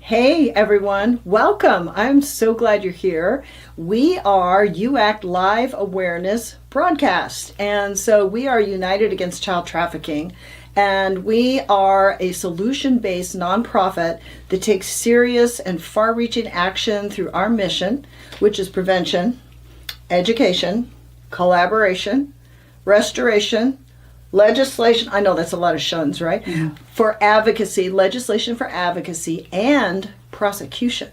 Hey everyone, welcome. I'm so glad you're here. We are UACT Live Awareness Broadcast, and so we are United Against Child Trafficking, and we are a solution-based nonprofit that takes serious and far-reaching action through our mission, which is prevention, education, collaboration, restoration, legislation, I know that's a lot of shuns, right? Mm-hmm. For advocacy, legislation for advocacy, and prosecution.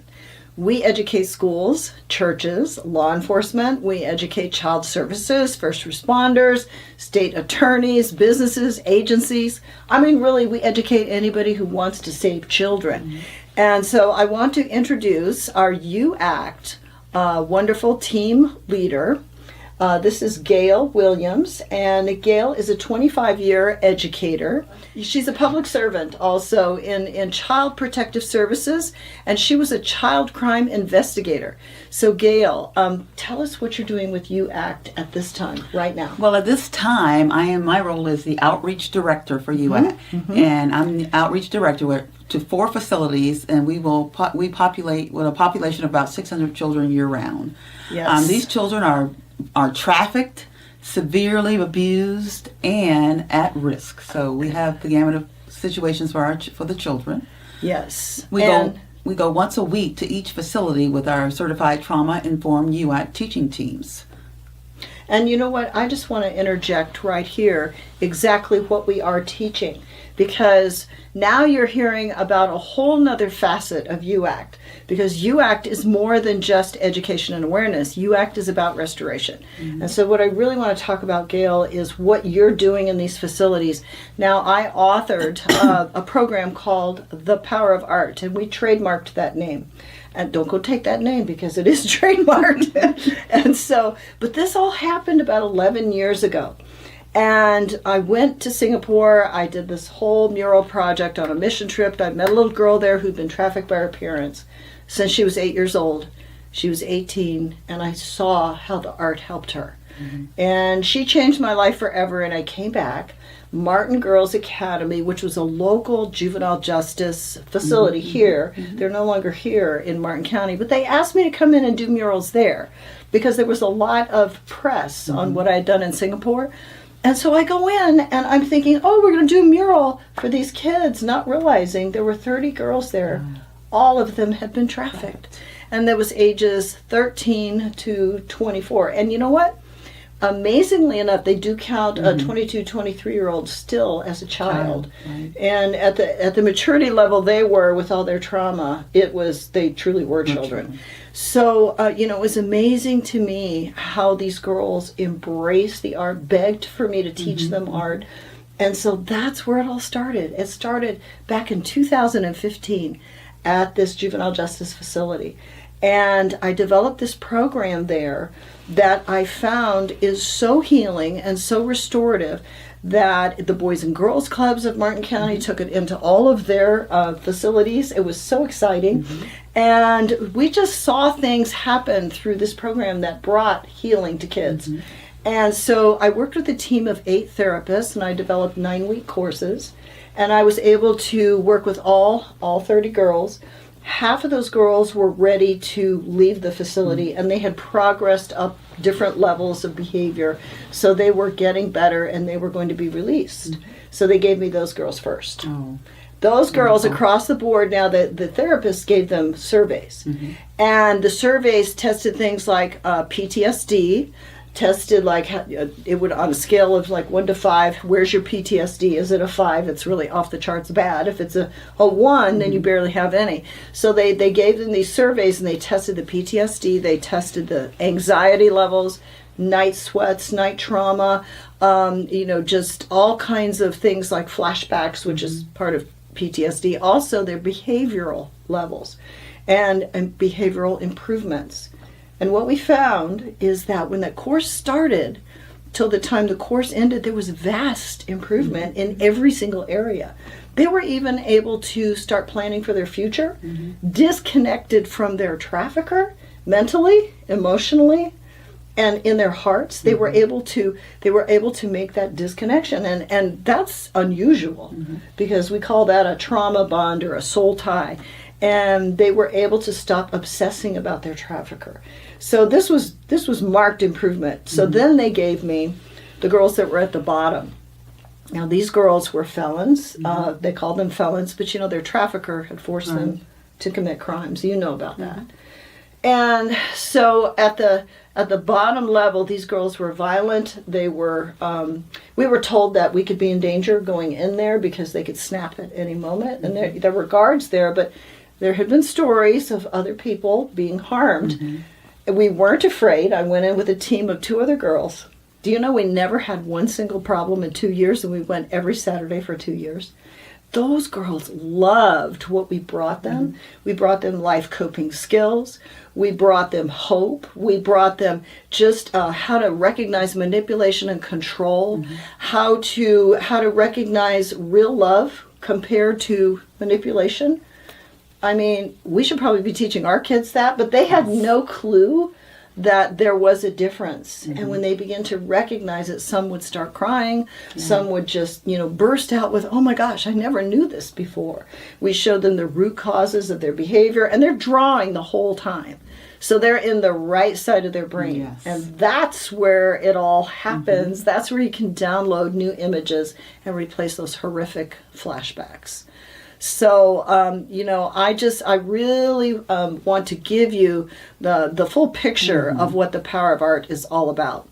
We educate schools, churches, law enforcement. We educate child services, first responders, state attorneys, businesses, agencies. I mean, really, we educate anybody who wants to save children. Mm-hmm. And so I want to introduce our UACT wonderful team leader. This is Gail Williams, and Gail is a 25-year educator. She's a public servant also in Child Protective Services, and she was a child crime investigator. So Gail, tell us what you're doing with UACT at this time, right now. Well, at this time, my role is the outreach director for UACT, and I'm the outreach director to 4 facilities, and we populate with a population of about 600 children year-round. Yes. These children are trafficked, severely abused, and at risk. So we have the gamut of situations for the children. Yes. We go once a week to each facility with our certified trauma-informed UACT teaching teams. And you know what? I just want to interject right here exactly what we are teaching, because now you're hearing about a whole nother facet of UACT, because UACT is more than just education and awareness. UACT is about restoration. Mm-hmm. And so what I really want to talk about, Gail, is what you're doing in these facilities. Now, I authored a program called The Power of Art, and we trademarked that name. And don't go take that name because it is trademarked. And so, but this all happened about 11 years ago. And I went to Singapore. I did this whole mural project on a mission trip. I met a little girl there who'd been trafficked by her parents since she was 8 years old. She was 18, and I saw how the art helped her. Mm-hmm. And she changed my life forever, and I came back. Martin Girls Academy, which was a local juvenile justice facility here. Mm-hmm. They're no longer here in Martin County, but they asked me to come in and do murals there because there was a lot of press on what I had done in Singapore. And so I go in and I'm thinking, oh, we're going to do a mural for these kids, not realizing there were 30 girls there. All of them had been trafficked. And there was ages 13 to 24. And you know what? Amazingly enough, they do count a 22, 23-year-old still as a child. Right. And at the maturity level they were with all their trauma, they truly were children. So, it was amazing to me how these girls embraced the art, begged for me to teach them art. And so that's where it all started. It started back in 2015 at this juvenile justice facility. And I developed this program there that I found is so healing and so restorative that the Boys and Girls Clubs of Martin County took it into all of their facilities. It was so exciting. And we just saw things happen through this program that brought healing to kids. And so I worked with a team of 8 therapists, and I developed 9-week courses. And I was able to work with all 30 girls. Half of those girls were ready to leave the facility, and they had progressed up different levels of behavior. So they were getting better, and they were going to be released. So they gave me those girls first. Those girls across the board, now the therapists gave them surveys. And the surveys tested things like PTSD, tested like it would on a scale of like 1 to 5. Where's your PTSD? Is it a 5? It's really off the charts bad. If it's a 1, then you barely have any. So they gave them these surveys, and they tested the PTSD. They tested the anxiety levels, night sweats, night trauma, just all kinds of things like flashbacks, which is part of PTSD. Also their behavioral levels and behavioral improvements. And what we found is that when that course started till the time the course ended, there was vast improvement in every single area. They were even able to start planning for their future, disconnected from their trafficker mentally, emotionally, and in their hearts. They were able to make that disconnection, and that's unusual because we call that a trauma bond or a soul tie. and they were able to stop obsessing about their trafficker. So this was marked improvement. So then they gave me the girls that were at the bottom. Now these girls were felons. They called them felons, but their trafficker had forced them to commit crimes. You know about that. And so at the bottom level, these girls were violent. They were, we were told that we could be in danger going in there because they could snap at any moment. And there were guards there, but there had been stories of other people being harmed. And we weren't afraid. I went in with a team of 2 other girls. Do you know we never had one single problem in 2 years, and we went every Saturday for 2 years? Those girls loved what we brought them. We brought them life coping skills. We brought them hope. We brought them just how to recognize manipulation and control, how to recognize real love compared to manipulation. I mean, we should probably be teaching our kids that, but they had no clue that there was a difference. And when they began to recognize it, some would start crying, some would just, burst out with, oh my gosh, I never knew this before. We showed them the root causes of their behavior, and they're drawing the whole time. So they're in the right side of their brain. Yes. And that's where it all happens. That's where you can download new images and replace those horrific flashbacks. So, I really want to give you the full picture of what the power of art is all about.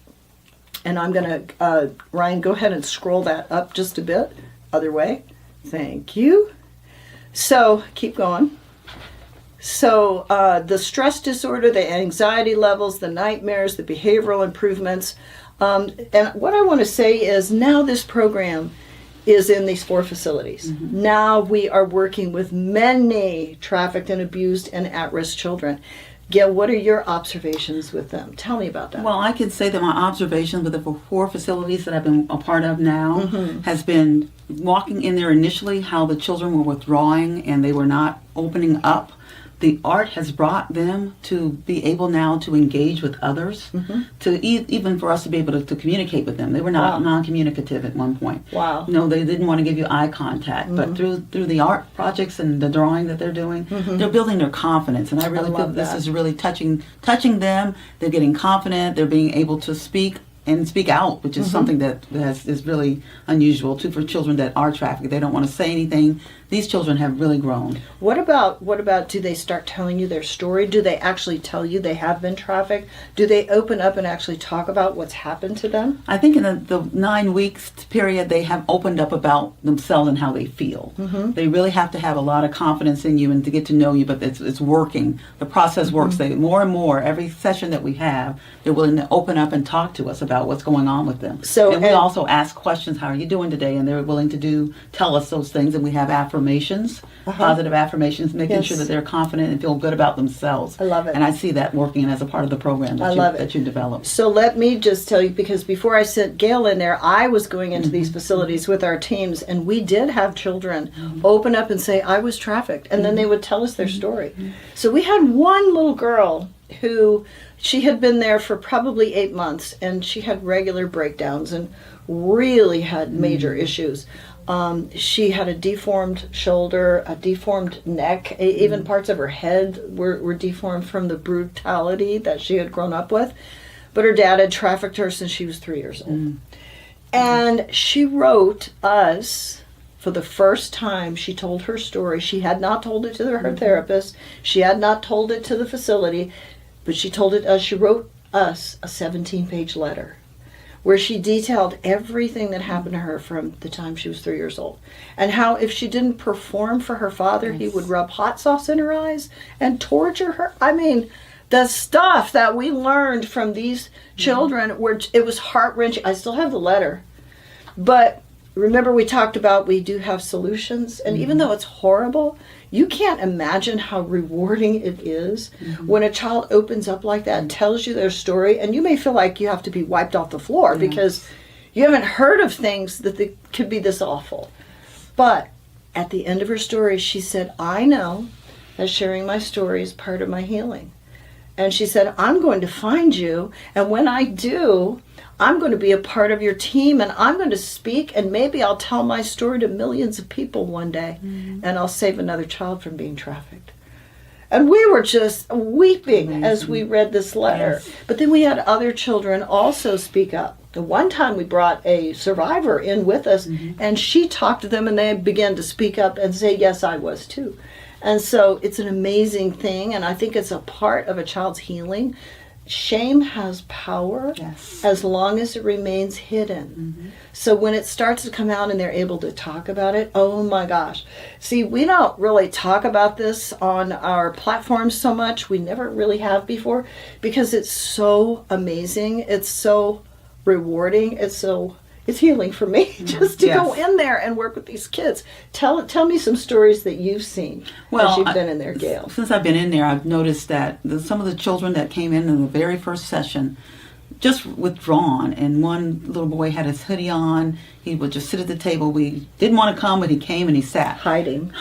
And I'm going to, Ryan, go ahead and scroll that up just a bit. Other way. Thank you. So, keep going. So, the stress disorder, the anxiety levels, the nightmares, the behavioral improvements. And what I want to say is now this program is in these 4 facilities. Now we are working with many trafficked and abused and at-risk children. Gail, what are your observations with them? Tell me about that. Well, I can say that my observation with the 4 facilities that I've been a part of now has been walking in there initially, how the children were withdrawing and they were not opening up. The art has brought them to be able now to engage with others, to even for us to be able to communicate with them. They were not non-communicative at one point. Wow. They didn't want to give you eye contact. But through the art projects and the drawing that they're doing, they're building their confidence. And I really feel this is really touching them. They're getting confident. They're being able to speak and speak out, which is something that is really unusual too for children that are trafficked. They don't want to say anything. These children have really grown. What about do they start telling you their story? Do they actually tell you they have been trafficked? Do they open up and actually talk about what's happened to them? I think in the 9 weeks period, they have opened up about themselves and how they feel. They really have to have a lot of confidence in you and to get to know you, but it's working. The process works. They more and more, every session that we have, they're willing to open up and talk to us about what's going on with them. And we also ask questions, how are you doing today? And they're willing to tell us those things, and we have affirmations, positive affirmations, making sure that they're confident and feel good about themselves. I love it. And I see that working as a part of the program that you developed. So let me just tell you, because before I sent Gail in there, I was going into these facilities with our teams, and we did have children open up and say, I was trafficked, and then they would tell us their story. So we had one little girl who, she had been there for probably 8 months, and she had regular breakdowns and really had major issues. She had a deformed shoulder, a deformed neck, even parts of her head were deformed from the brutality that she had grown up with. But her dad had trafficked her since she was 3 years old. And she wrote us, for the first time, she told her story. She had not told it to her therapist. She had not told it to the facility, but she told it us. She wrote us a 17-page letter where she detailed everything that happened to her from the time she was 3 years old. And how if she didn't perform for her father, he would rub hot sauce in her eyes and torture her. I mean, the stuff that we learned from these children, it was heart-wrenching. I still have the letter. But remember, we talked about we do have solutions. And even though it's horrible, you can't imagine how rewarding it is when a child opens up like that and tells you their story. And you may feel like you have to be wiped off the floor because you haven't heard of things that could be this awful. But at the end of her story, she said, I know that sharing my story is part of my healing. And she said, I'm going to find you. And when I do, I'm going to be a part of your team, and I'm going to speak, and maybe I'll tell my story to millions of people one day, and I'll save another child from being trafficked. And we were just weeping Amazing. as we read this letter. Yes. But then we had other children also speak up. The one time we brought a survivor in with us, and she talked to them, and they began to speak up and say, yes, I was too. And so it's an amazing thing, and I think it's a part of a child's healing. Shame has power Yes. as long as it remains hidden. So when it starts to come out and they're able to talk about it, oh my gosh. See, we don't really talk about this on our platforms so much. We never really have before, because it's so amazing. It's so rewarding. It's healing for me just to go in there and work with these kids. Tell me some stories that you've seen as you've been in there, Gail. Since I've been in there, I've noticed that some of the children that came in the very first session just withdrawn, and one little boy had his hoodie on. He would just sit at the table. We didn't want to come, but he came and he sat. Hiding.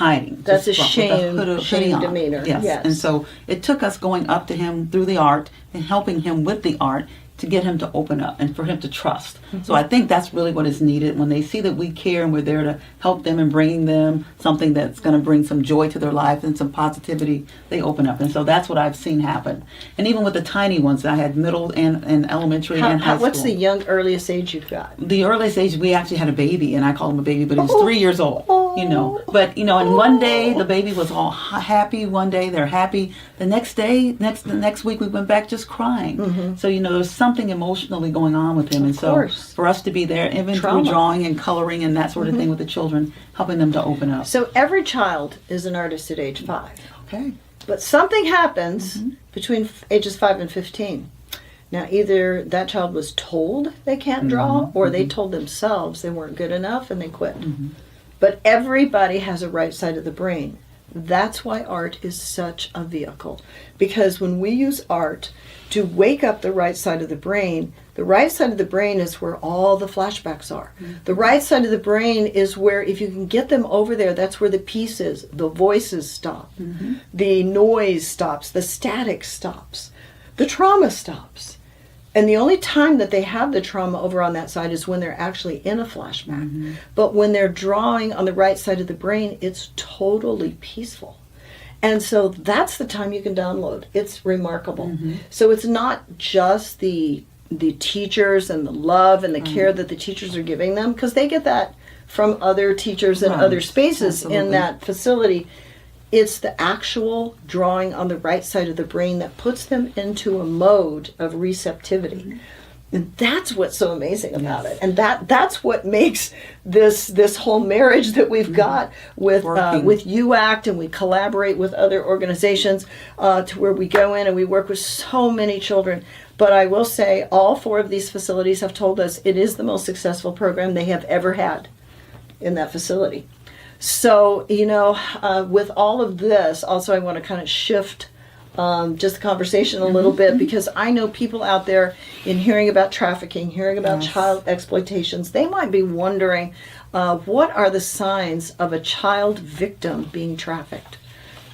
That's a just with shame hoodie on. demeanor. Yes. And so it took us going up to him through the art and helping him with the art to get him to open up and for him to trust. So I think that's really what is needed. When they see that we care and we're there to help them and bringing them something that's going to bring some joy to their life and some positivity, they open up. And so that's what I've seen happen. And even with the tiny ones, I had middle and elementary and high school. What's the earliest age you've got? The earliest age, we actually had a baby, and I call him a baby, but he was 3 years old, But, and one day the baby was all happy. One day they're happy. The next day, the next week, we went back just crying. So, there's something emotionally going on with him. And so for us to be there, even through drawing and coloring and that sort of thing with the children, helping them to open up. So every child is an artist at age 5. Okay. But something happens between ages 5 and 15. Now, either that child was told they can't draw, or they told themselves they weren't good enough and they quit. But everybody has a right side of the brain. That's why art is such a vehicle. Because when we use art to wake up the right side of the brain is where all the flashbacks are. The right side of the brain is where, if you can get them over there, that's where the pieces, the voices stop. The noise stops, the static stops, the trauma stops. And the only time that they have the trauma over on that side is when they're actually in a flashback. But when they're drawing on the right side of the brain, it's totally peaceful. And so that's the time you can download. It's remarkable. So it's not just the teachers and the love and the care that the teachers are giving them, because they get that from other teachers and other spaces in that facility. It's the actual drawing on the right side of the brain that puts them into a mode of receptivity. And that's what's so amazing about it. And that's what makes this whole marriage that we've got with UACT, and we collaborate with other organizations to where we go in and we work with so many children. But I will say all 4 of these facilities have told us it is the most successful program they have ever had in that facility. So, with all of this, also I want to kind of shift just the conversation a little bit, because I know people out there in hearing about trafficking, hearing about child exploitations, they might be wondering, what are the signs of a child victim being trafficked?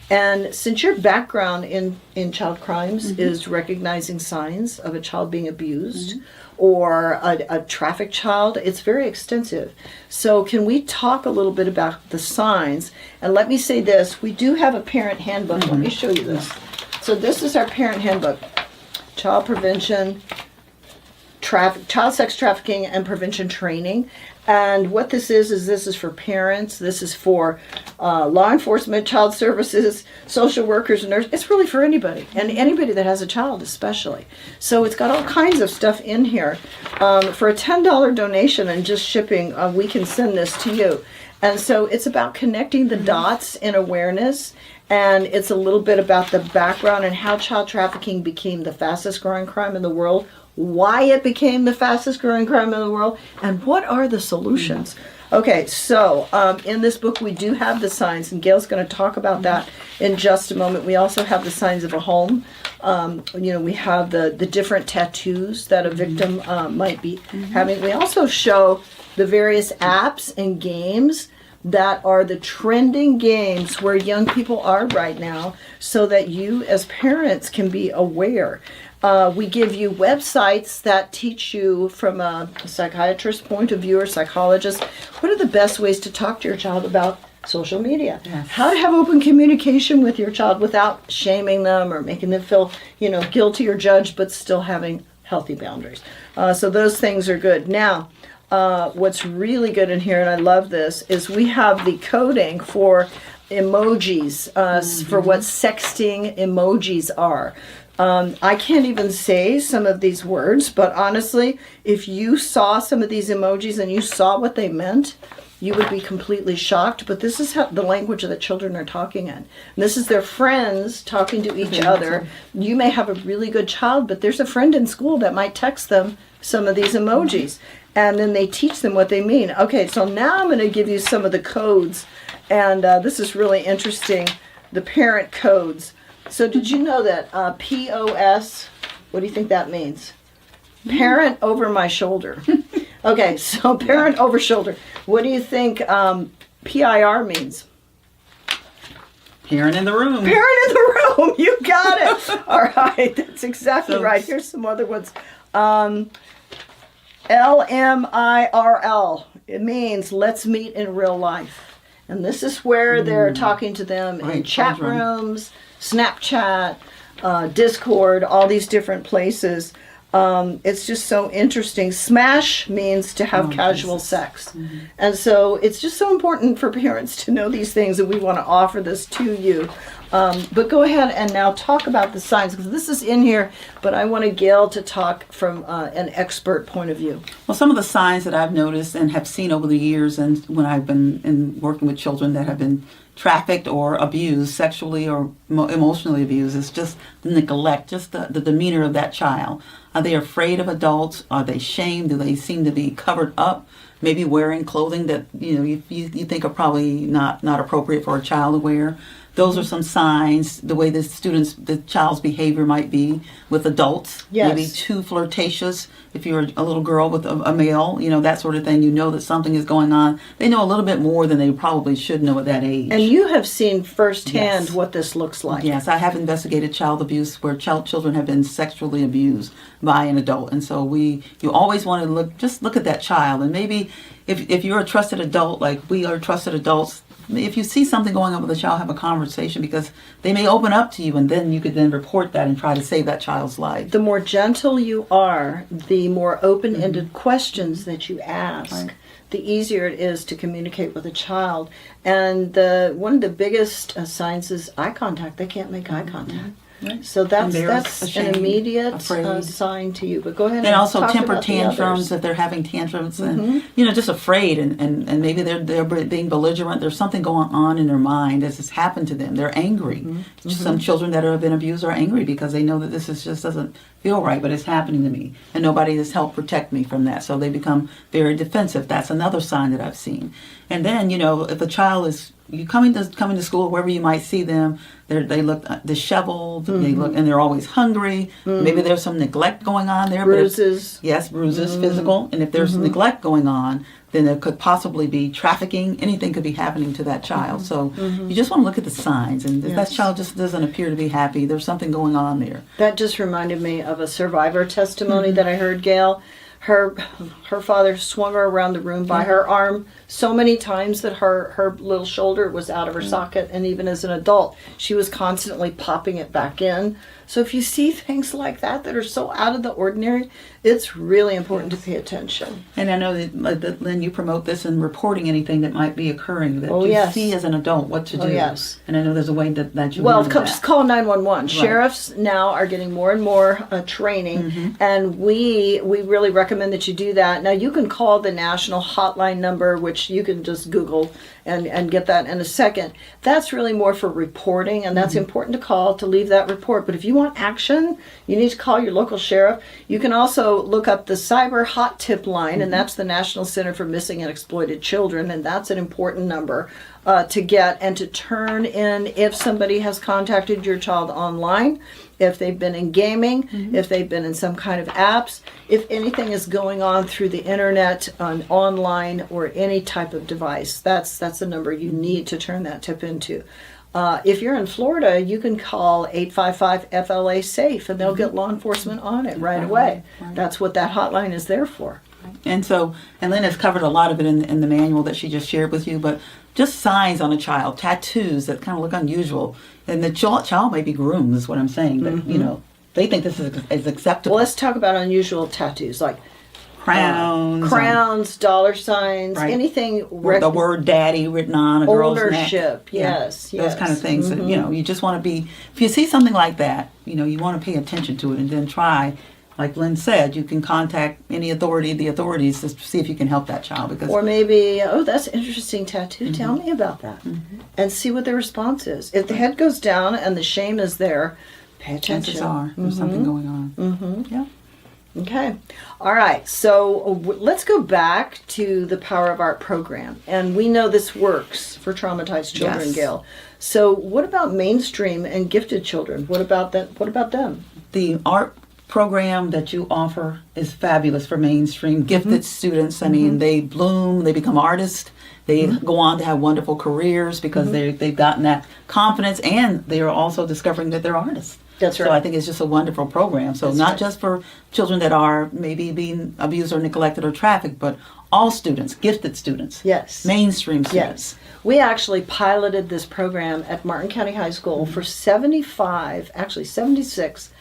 And since your background in child crimes is recognizing signs of a child being abused or a trafficked child, it's very extensive. So can we talk a little bit about the signs? And let me say this, we do have a parent handbook. Let me show you this. So this is our parent handbook, Child Prevention, Child Sex Trafficking and Prevention Training. And what this is for parents, this is for law enforcement, child services, social workers, and nurses. It's really for anybody, and anybody that has a child especially. So it's got all kinds of stuff in here. For a $10 donation and just shipping, we can send this to you. And so it's about connecting the dots in awareness, and it's a little bit about the background and how child trafficking became the fastest growing crime in the world, why it became the fastest growing crime in the world, and what are the solutions. Okay, so in this book we do have the signs, and Gail's going to talk about that in just a moment. We also have the signs of a home. We have the different tattoos that a victim might be having. We also show the various apps and games that are the trending games where young people are right now, so that you as parents can be aware. We give you websites that teach you from a psychiatrist's point of view or psychologist, what are the best ways to talk to your child about social media. Yes. How to have open communication with your child without shaming them or making them feel, guilty or judged, but still having healthy boundaries. So those things are good. Now, what's really good in here, and I love this, is we have the coding for emojis, for what sexting emojis are. I can't even say some of these words, but honestly, if you saw some of these emojis and you saw what they meant, you would be completely shocked. But this is the language that children are talking in. And this is their friends talking to each other. You may have a really good child, but there's a friend in school that might text them some of these emojis. And then they teach them what they mean. Okay, so now I'm going to give you some of the codes. And this is really interesting, the parent codes. So did you know that POS, what do you think that means? Parent over my shoulder. Okay, so parent over shoulder. What do you think PIR means? Parent in the room. Parent in the room. You got it. All right, that's exactly right. Here's some other ones. LMIRL. It means let's meet in real life. And this is where they're talking to them in chat rooms, Snapchat, Discord, all these different places. It's just so interesting. Smash means to have casual sex. And so it's just so important for parents to know these things, and we want to offer this to you. But go ahead and now talk about the signs, because this is in here, but I wanted Gail to talk from an expert point of view. Well, some of the signs that I've noticed and have seen over the years, and when I've been working with children that have been trafficked or abused, sexually or emotionally abused, is just the neglect, just the demeanor of that child. Are they afraid of adults? Are they shamed? Do they seem to be covered up? Maybe wearing clothing that you think are probably not appropriate for a child to wear. Those are some signs. The way the child's behavior might be with adults. Yes. Maybe too flirtatious. If you're a little girl with a male, that sort of thing, that something is going on. They know a little bit more than they probably should know at that age. And you have seen firsthand what this looks like. Yes, I have investigated child abuse where children have been sexually abused by an adult. And so you always want to look at that child. And maybe if you're a trusted adult, like we are trusted adults, if you see something going on with a child, have a conversation, because they may open up to you, and then you could then report that and try to save that child's life. The more gentle you are, the more open-ended questions that you ask, the easier it is to communicate with a child. And one of the biggest signs is eye contact. They can't make eye contact. Right. So that's ashamed, an immediate sign to you. But go ahead and also talk temper about tantrums if they're having tantrums, and just afraid, and maybe they're being belligerent. There's something going on in their mind as it's happened to them. They're angry. Some children that have been abused are angry because they know that this just doesn't feel right, but it's happening to me, and nobody has helped protect me from that. So they become very defensive. That's another sign that I've seen. And then if a child is coming to school, wherever you might see them, they look disheveled. They look, and they're always hungry. Maybe there's some neglect going on there. Bruises. Bruises, physical. And if there's neglect going on, then there could possibly be trafficking. Anything could be happening to that child. So you just want to look at the signs. And if that child just doesn't appear to be happy, there's something going on there. That just reminded me of a survivor testimony that I heard, Gail. Her father swung her around the room by her arm so many times that her little shoulder was out of her socket, and even as an adult, she was constantly popping it back in. So if you see things like that are so out of the ordinary, it's really important to pay attention. And I know that Lynn, you promote this in reporting anything that might be occurring that you see as an adult what to do. Yes. And I know there's a way that you just call 911. Right. Sheriffs now are getting more and more training, and we really recommend that you do that. Now you can call the national hotline number, which you can just Google and get that in a second. That's really more for reporting, and that's important to call to leave that report. But if you want action, you need to call your local sheriff. You can also look up the Cyber Hot Tip line, and that's the National Center for Missing and Exploited Children, and that's an important number to get and to turn in if somebody has contacted your child online, if they've been in gaming, if they've been in some kind of apps, if anything is going on through the internet, online, or any type of device. That's the number you need to turn that tip into. If you're in Florida, you can call 855-FLA-SAFE, and they'll get law enforcement on it right away. Right. That's what that hotline is there for. And so, and Lynn has covered a lot of it in the manual that she just shared with you, but just signs on a child, tattoos that kind of look unusual. And the child may be groomed, is what I'm saying, but, you know, they think this is acceptable. Well, let's talk about unusual tattoos, like crowns, dollar signs, right. anything. The word daddy written on a girl's neck. Ownership, yes. Those kind of things. That, you know, you just want to be, if you see something like that, you know, you want to pay attention to it and then try. Like Lynn said, you can contact the authorities to see if you can help that child. Because or maybe, that's an interesting tattoo. Tell me about that. And see what the response is. If the head goes down and the shame is there, pay attention. Chances are there's something going on. Yeah. Okay. All right. So let's go back to the Power of Art program. And we know this works for traumatized children, Yes. Gail. So what about mainstream and gifted children? What about that? What about them? The art program that you offer is fabulous for mainstream gifted students. I mean, they bloom, they become artists, they go on to have wonderful careers because they've gotten that confidence, and they are also discovering that they're artists. That's right. So I think it's just a wonderful program. So That's not right. just for children that are maybe being abused or neglected or trafficked, but all students, gifted students. Yes. Mainstream students. Yes. We actually piloted this program at Martin County High School for 76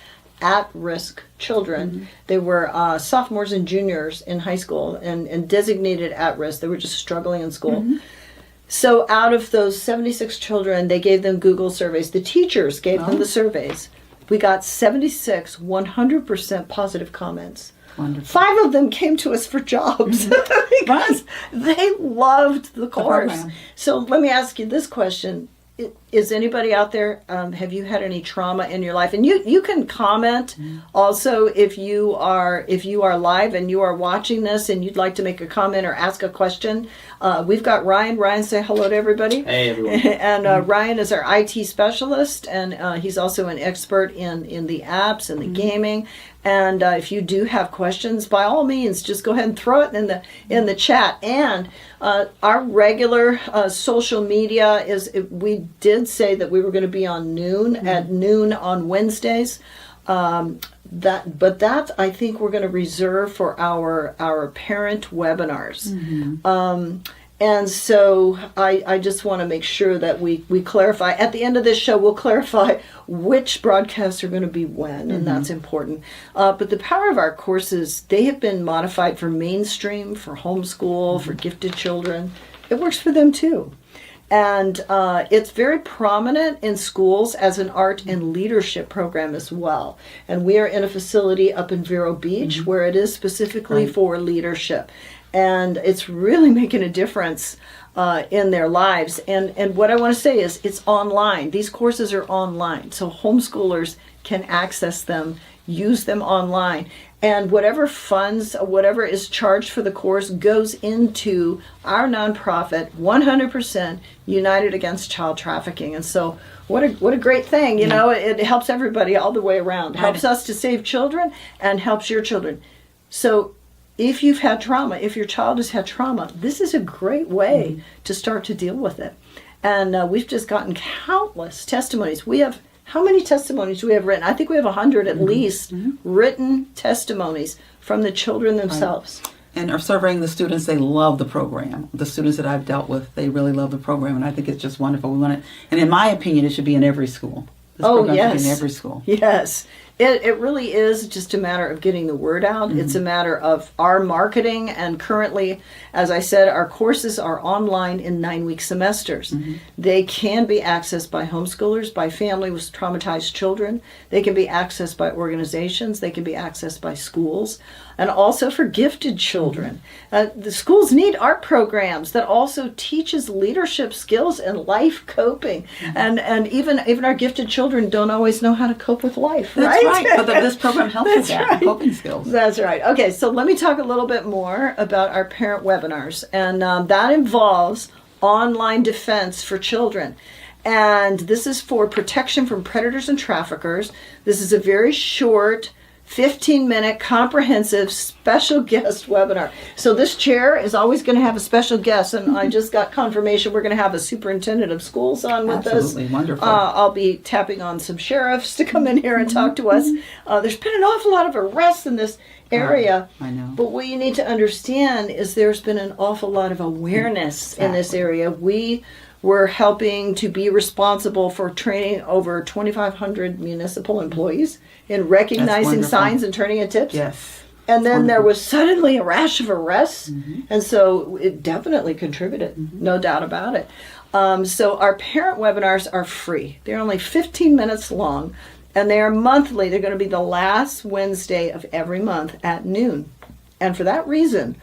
at-risk children. They were sophomores and juniors in high school and designated at-risk. They were just struggling in school. So out of those 76 children, they gave them Google surveys. The teachers gave them the surveys. We got 76 100% positive comments. Wonderful. 5 of them came to us for jobs because they loved the course. program. So let me ask you this question. Is anybody out there, have you had any trauma in your life? And you can comment also if you are live and you are watching this and you'd like to make a comment or ask a question. We've got Ryan. Ryan, say hello to everybody. Hey, everyone. And Ryan is our IT specialist, and he's also an expert in the apps and the gaming. And if you do have questions, by all means, just go ahead and throw it in the chat. And our regular social media we did say that we were going to be on at noon on Wednesdays. That I think we're going to reserve for our parent webinars. And so I just want to make sure that we clarify. At the end of this show, we'll clarify which broadcasts are going to be when, and that's important. But the Power of Art courses, they have been modified for mainstream, for homeschool, for gifted children. It works for them too. And it's very prominent in schools as an art and leadership program as well. And we are in a facility up in Vero Beach where it is specifically for leadership. And it's really making a difference in their lives. And what I want to say is it's online. These courses are online. So homeschoolers can access them, use them online. And whatever funds, whatever is charged for the course goes into our nonprofit, 100% United Against Child Trafficking. And so what a great thing. You know, it helps everybody all the way around. Helps us to save children and helps your children. So if you've had trauma, if your child has had trauma, this is a great way to start to deal with it. And we've just gotten countless testimonies. How many testimonies do we have written? I think we have 100 at least written testimonies from the children themselves. And are surveying the students, they love the program. The students that I've dealt with, they really love the program, and I think it's just wonderful. We want it, and in my opinion, it should be in every school. This program should be in every school. Yes. It really is just a matter of getting the word out. It's a matter of our marketing. And currently, as I said, our courses are online in 9-week semesters. They can be accessed by homeschoolers, by family with traumatized children. They can be accessed by organizations. They can be accessed by schools. And also for gifted children. The schools need art programs that also teaches leadership skills and life coping. And even our gifted children don't always know how to cope with life, right? That's right, but this program helps with that, coping skills. That's right. Okay, so let me talk a little bit more about our parent webinars. And that involves online defense for children. And this is for protection from predators and traffickers. This is a very short 15-minute comprehensive special guest webinar. So this chair is always going to have a special guest, and I just got confirmation we're going to have a superintendent of schools on with us. Absolutely, wonderful. I'll be tapping on some sheriffs to come in here and talk to us. There's been an awful lot of arrests in this area. I know. But what you need to understand is there's been an awful lot of awareness in this area. We were helping to be responsible for training over 2,500 municipal employees in recognizing signs and turning in tips. Yes. And then there was suddenly a rash of arrests. And so it definitely contributed, no doubt about it. So our parent webinars are free. They're only 15 minutes long, and they are monthly. They're going to be the last Wednesday of every month at noon. And for that reason,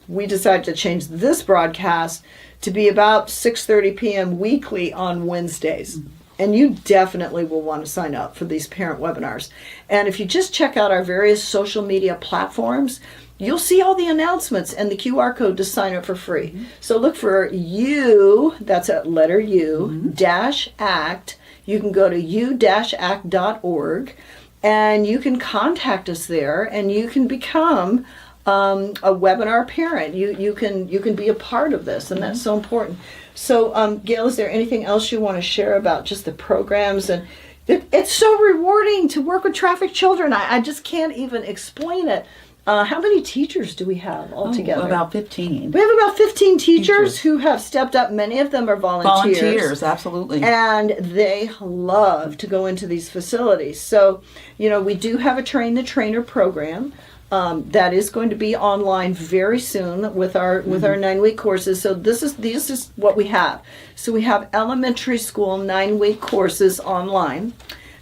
we decided to change this broadcast to be about 6:30 p.m. weekly on Wednesdays. And you definitely will want to sign up for these parent webinars. And if you just check out our various social media platforms, you'll see all the announcements and the QR code to sign up for free. So look for U, that's a letter U, dash ACT. You can go to u-act.org and you can contact us there and you can become a webinar parent. You can be a part of this, and that's so important. So, Gail, is there anything else you want to share about just the programs? And it's so rewarding to work with trafficked children. I just can't even explain it. How many teachers do we have altogether? About 15. We have about 15 teachers who have stepped up. Many of them are volunteers. Volunteers, absolutely. And they love to go into these facilities. So, we do have a Train the Trainer program. That is going to be online very soon with our 9-week courses. So this is what we have. So we have elementary school 9-week courses online.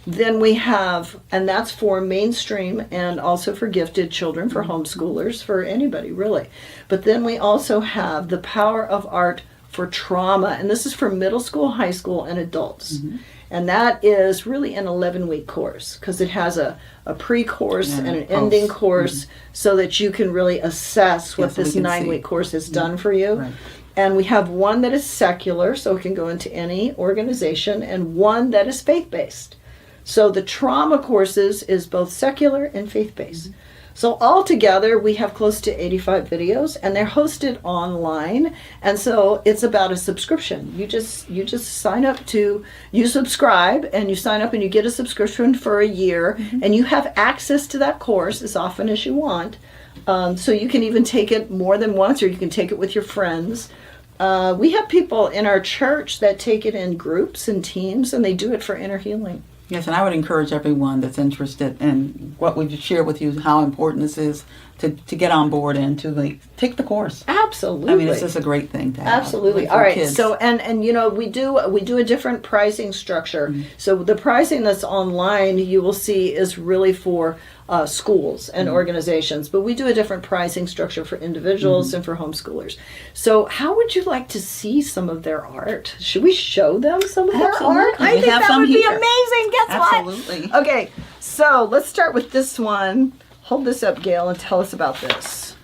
Then we have, and that's for mainstream and also for gifted children, for homeschoolers, for anybody really. But then we also have the Power of Art for Trauma, and this is for middle school, high school, and adults. And that is really an 11-week course because it has a pre-course and an ending course so that you can really assess what this 9-week course has done for you. Right. And we have one that is secular, so it can go into any organization, and one that is faith-based. So the trauma courses is both secular and faith-based. So altogether, we have close to 85 videos, and they're hosted online. And so it's about a subscription. You just sign up you subscribe, and you sign up, and you get a subscription for a year, and you have access to that course as often as you want. So you can even take it more than once, or you can take it with your friends. We have people in our church that take it in groups and teams, and they do it for inner healing. Yes, and I would encourage everyone that's interested in what we've shared with you, how important this is to get on board and to take the course. Absolutely. I mean, it's just a great thing to have. Absolutely. All right. Kids. So and we do a different pricing structure. So the pricing that's online you will see is really for schools and organizations, but we do a different pricing structure for individuals and for homeschoolers. So how would you like to see some of their art? Should we show them some of their art? I think that would be amazing. Guess what? Absolutely. Okay, so let's start with this one. Hold this up, Gail, and tell us about this.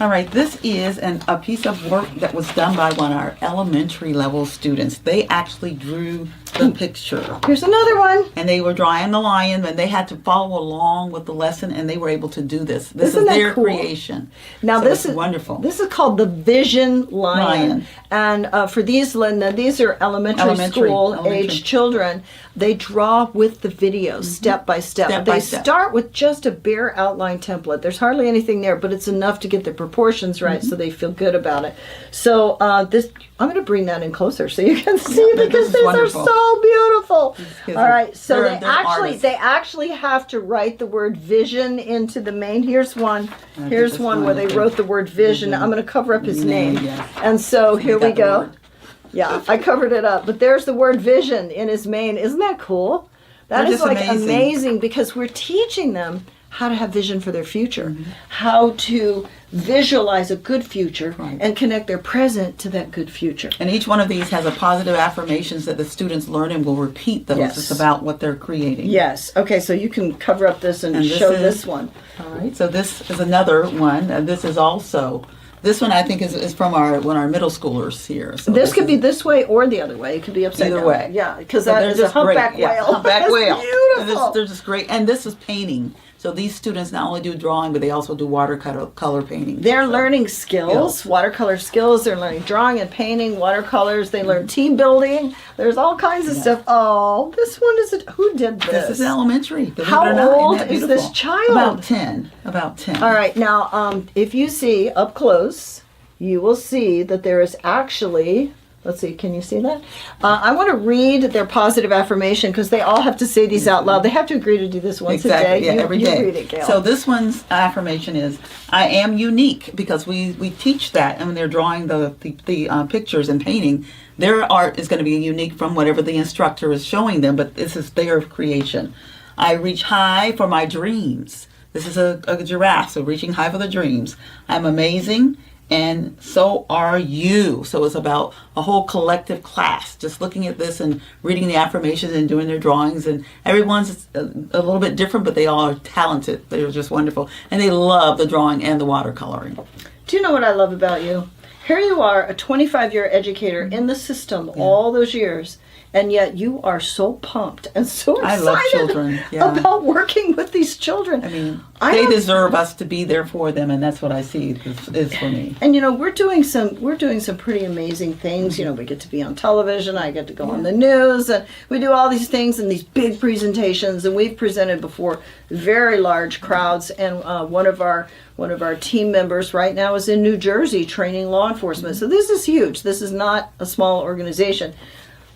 All right, this is a piece of work that was done by one of our elementary level students. They actually drew the picture. Here's another one. And they were drawing the lion, and they had to follow along with the lesson, and they were able to do this. This Isn't is that their cool? creation. Now So this it's is wonderful. This is called the Vision Lion. And for these, Linda, these are elementary school age children. They draw with the videos step by step. They start with just a bare outline template. There's hardly anything there, but it's enough to get the proportions right so they feel good about it. So this, I'm going to bring that in closer so you can see because these are so beautiful. All right, so they actually have to write the word vision into the main. Here's one. Here's one where they wrote the word vision. I'm going to cover up his name. And so here we go. Yeah, I covered it up. But there's the word vision in his main. Isn't that cool? That is like amazing because we're teaching them how to have vision for their future, how to visualize a good future and connect their present to that good future. And each one of these has a positive affirmations that the students learn and will repeat those. Yes. It's about what they're creating. Yes. Okay, so you can cover up this and show this one. All right. So this is another one. And this is also, this one I think is from one of our middle schoolers here. So this could be this way or the other way. It could be upside down. Either way. Yeah, because that is a humpback whale. Humpback whale. Beautiful. They're just great. And this is painting. So these students not only do drawing, but they also do watercolor painting. They're learning skills, watercolor skills. They're learning drawing and painting, watercolors. They learn team building. There's all kinds of stuff. Oh, this one is who did this? This is elementary. How old is this child? About 10. About 10. All right. Now, if you see up close, you will see that there is actually. Let's see, can you see that? I want to read their positive affirmation because they all have to say these out loud. They have to agree to do this once a day. Yeah, every day. You read it, Gail. So this one's affirmation is, I am unique, because we teach that, and when they're drawing the pictures and painting, their art is going to be unique from whatever the instructor is showing them, but this is their creation. I reach high for my dreams. This is a giraffe, so reaching high for the dreams. I'm amazing. And so are you. So it's about a whole collective class just looking at this and reading the affirmations and doing their drawings. And everyone's a little bit different, but they all are talented. They're just wonderful. And they love the drawing and the watercoloring. Do you know what I love about you? Here you are, a 25-year educator in the system all those years. And yet you are so pumped and so excited I love children. Yeah. about working with these children. I mean, they deserve us to be there for them, and that's what I see is for me. And we're doing some pretty amazing things. We get to be on television. I get to go on the news, and we do all these things and these big presentations. And we've presented before very large crowds. And one of our team members right now is in New Jersey training law enforcement. So this is huge. This is not a small organization.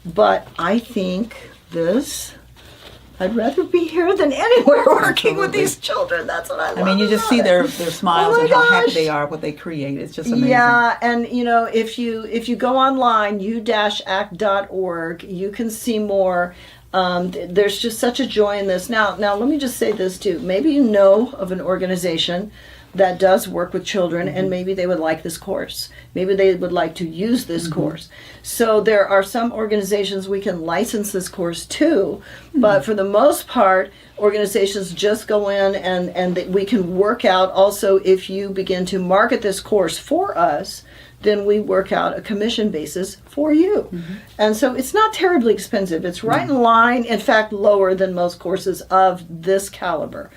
But I think I'd rather be here than anywhere working with these children. That's what I love. I mean, you just see their smiles and how happy they are, what they create. It's just amazing. Yeah, and if you go online, u-act.org, you can see more. There's just such a joy in this. Now let me just say this too. Maybe you know of an organization that does work with children, and maybe they would like this course. Maybe they would like to use this course. So there are some organizations we can license this course to, but for the most part, organizations just go in and we can work out also if you begin to market this course for us, then we work out a commission basis for you. And so it's not terribly expensive. It's right in line, in fact, lower than most courses of this caliber.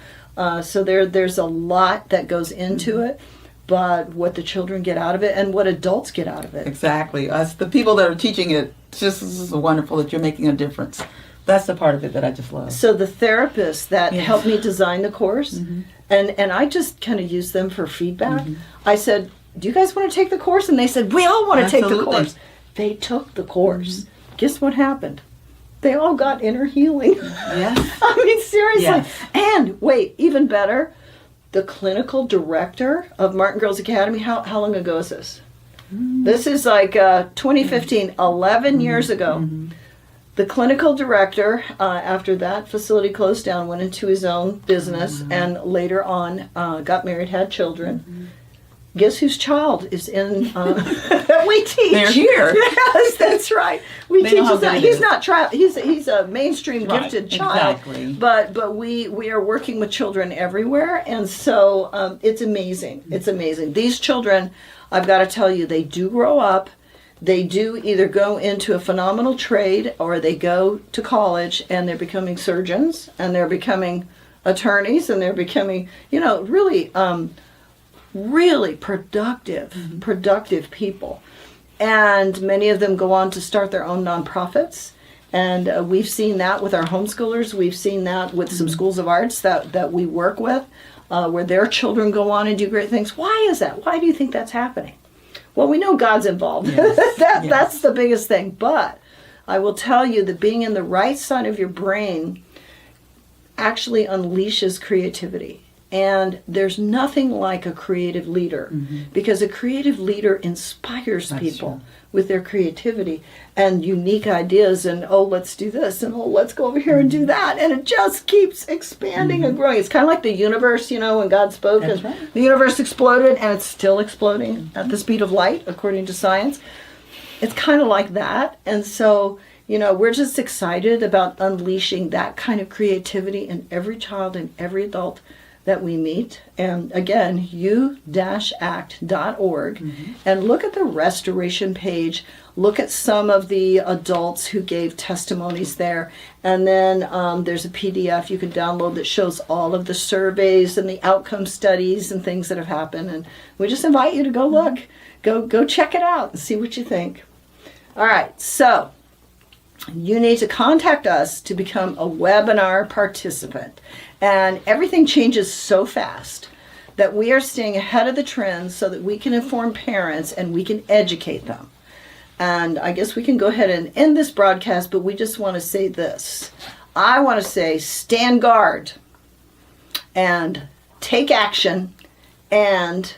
So there's a lot that goes into it, but what the children get out of it and what adults get out of it. Exactly. Us, the people that are teaching it, just is wonderful that you're making a difference. That's the part of it that I just love. So the therapists that helped me design the course, and I just kind of used them for feedback. I said, do you guys want to take the course? And they said, we all want to take the course. They took the course. Guess what happened? They all got inner healing. Yes. I mean, seriously. Yes. And wait, even better, the clinical director of Martin Girls Academy, how long ago is this? This is like 2015, 11 years ago. The clinical director, after that facility closed down, went into his own business and later on got married, had children. Guess whose child is in that we teach? They're here. Yes, that's right. We They teach. know how He's good not, it he's is. not he's a mainstream gifted child. Exactly. But we are working with children everywhere, and so it's amazing. It's amazing. These children, I've got to tell you, they do grow up. They do either go into a phenomenal trade or they go to college and they're becoming surgeons and they're becoming attorneys and they're becoming, really productive people. And many of them go on to start their own nonprofits. And we've seen that with our homeschoolers. We've seen that with some schools of arts that we work with, where their children go on and do great things. Why is that? Why do you think that's happening? Well, we know God's involved. Yes. That's the biggest thing. But I will tell you that being in the right side of your brain actually unleashes creativity. And there's nothing like a creative leader, because a creative leader inspires people with their creativity and unique ideas and, oh, let's do this and, oh, let's go over here and do that. And it just keeps expanding and growing. It's kind of like the universe, when God spoke and the universe exploded and it's still exploding at the speed of light, according to science. It's kind of like that. And so, we're just excited about unleashing that kind of creativity in every child and every adult that we meet. And again, u-act.org. And look at the restoration page. Look at some of the adults who gave testimonies there. And then there's a PDF you can download that shows all of the surveys and the outcome studies and things that have happened. And we just invite you to go look. Go check it out and see what you think. All right, so you need to contact us to become a webinar participant. And everything changes so fast that we are staying ahead of the trends so that we can inform parents and we can educate them. And I guess we can go ahead and end this broadcast, but we just want to say this. I want to say stand guard and take action and